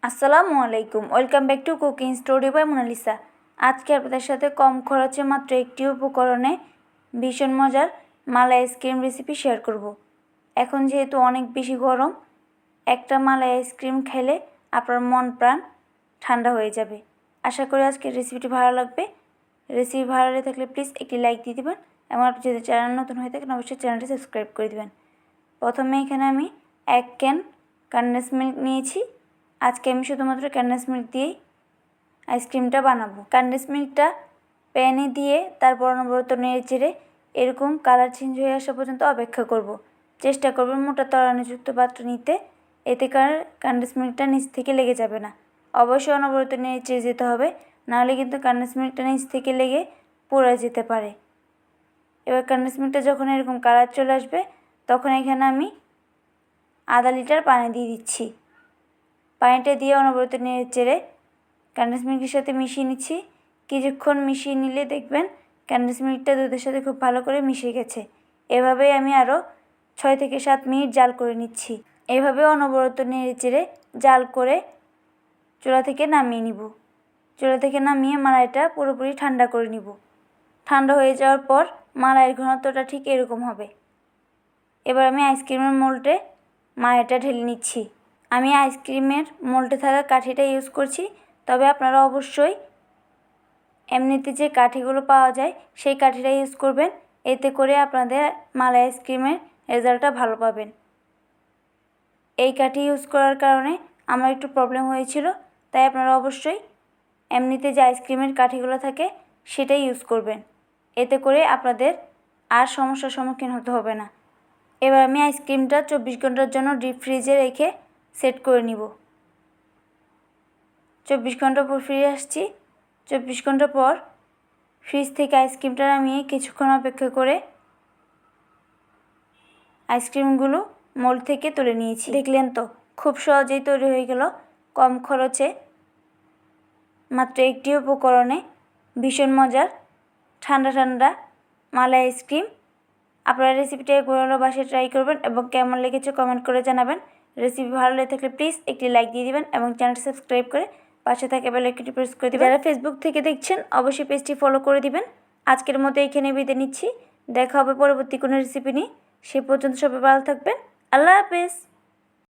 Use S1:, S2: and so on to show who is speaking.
S1: আসসালামু আলাইকুম, welcome back to cooking story by Monalisa. আজকে আপনাদের সাথে কম খরচে মাত্র একটি উপকরণে ভীষণ মজার মালাই আইসক্রিম রেসিপি শেয়ার করব। এখন যেহেতু অনেক বেশি গরম, একটা মালাই আইসক্রিম খেলে আপনার মন প্রাণ ঠান্ডা হয়ে যাবে। আশা করি আজকের রেসিপিটি ভালো লাগবে। রেসিপি ভালো লেগে থাকলে প্লিজ একটি লাইক দিয়ে দেবেন এবং আপনি যদি চ্যানেল নতুন হয়ে থাকেন অবশ্যই চ্যানেলটি সাবস্ক্রাইব করে দেবেন। প্রথমে এখানে আমি 1 ক্যান কনডেন্স মিল্ক নিয়েছি। আজকে আমি শুধুমাত্র কনডেন্স মিল্ক দিয়েই আইসক্রিমটা বানাবো। কনডেন্স মিল্কটা প্যানে দিয়ে তারপর অনবরত নেড়েচেড়ে এরকম কালার চেঞ্জ হয়ে আসা পর্যন্ত অপেক্ষা করব। চেষ্টা করবেন মোটা তলানিযুক্ত পাত্র নিতে, এতে করে কনডেন্স মিল্কটা নিচ থেকে লেগে যাবে না। অবশ্যই অনবরত নেড়েচেড়ে যেতে হবে, নাহলে কিন্তু কনডেন্স মিল্কটা নিচ থেকে লেগে পুড়ে যেতে পারে। এবার কনডেন্স মিল্কটা যখন এরকম কালার চলে আসবে তখন এখানে আমি আধা লিটার পানি দিয়ে দিচ্ছি। পানিটা দিয়ে অনবরত নেড়েচেড়ে কনডেন্স মিল্কের সাথে মিশিয়ে নিচ্ছি। কিছুক্ষণ মিশিয়ে নিলে দেখবেন কনডেন্স মিল্কটা দুধের সাথে খুব ভালো করে মিশে গেছে। এভাবেই আমি আরও 6 থেকে 7 মিনিট জাল করে নিচ্ছি। এভাবে অনবরত নেড়েচেড়ে জাল করে চুলা থেকে নামিয়ে নিব। চুলা থেকে নামিয়ে মালাইটা পুরোপুরি ঠান্ডা করে নিব। ঠান্ডা হয়ে যাওয়ার পর মালাইয়ের ঘনত্বটা ঠিক এরকম হবে। এবার আমি আইসক্রিমের মোল্ডে মালাইটা ঢেলে নিচ্ছি। আমি আইসক্রিমের মোল্ডে থাকা কাঠিটা ইউজ করছি, তবে আপনারা অবশ্যই এমনিতে যে কাঠিগুলো পাওয়া যায় সেই কাঠিটা ইউজ করবেন। এতে করে আপনাদের মালাই আইসক্রিমের রেজাল্টটা ভালো পাবেন। এই কাঠি ইউজ করার কারণে আমার একটু প্রবলেম হয়েছিল, তাই আপনারা অবশ্যই এমনিতে যে আইসক্রিমের কাঠিগুলো থাকে সেটাই ইউজ করবেন। এতে করে আপনাদের আর সমস্যার সম্মুখীন হতে হবে না। এবার আমি আইসক্রিমটা 24 ঘন্টার জন্য ডিপ ফ্রিজে রেখে সেট করে নিব। 24 ঘন্টা পর ফিরে আসছি। 24 ঘন্টা পর ফ্রিজ থেকে আইসক্রিমটা নামিয়ে কিছুক্ষণ অপেক্ষা করে আইসক্রিমগুলো মোল্ড থেকে তুলে নিয়েছি। দেখলেন তো, খুব সহজেই তৈরি হয়ে গেল কম খরচে মাত্র একটি উপকরণে ভীষণ মজার ঠান্ডা ঠান্ডা মালাই আইসক্রিম। আপনারা রেসিপিটা একবার হলো বাসায় ট্রাই করবেন এবং কেমন লেগেছে কমেন্ট করে জানাবেন। রেসিপি ভালো লেগে থাকলে প্লিজ একটি লাইক দিয়ে দিবেন এবং চ্যানেলটি সাবস্ক্রাইব করে পাশে থাকা বেল আইকনটি প্রেস করে দিবেন। যারা ফেসবুক থেকে দেখছেন অবশ্যই পেজটি ফলো করে দিবেন। আজকের মতো এখানে বিদায় নিচ্ছি। দেখা হবে পরবর্তী কোনো রেসিপি নিয়ে। সে পর্যন্ত সবাই ভালো থাকবেন। আল্লাহ হাফেজ।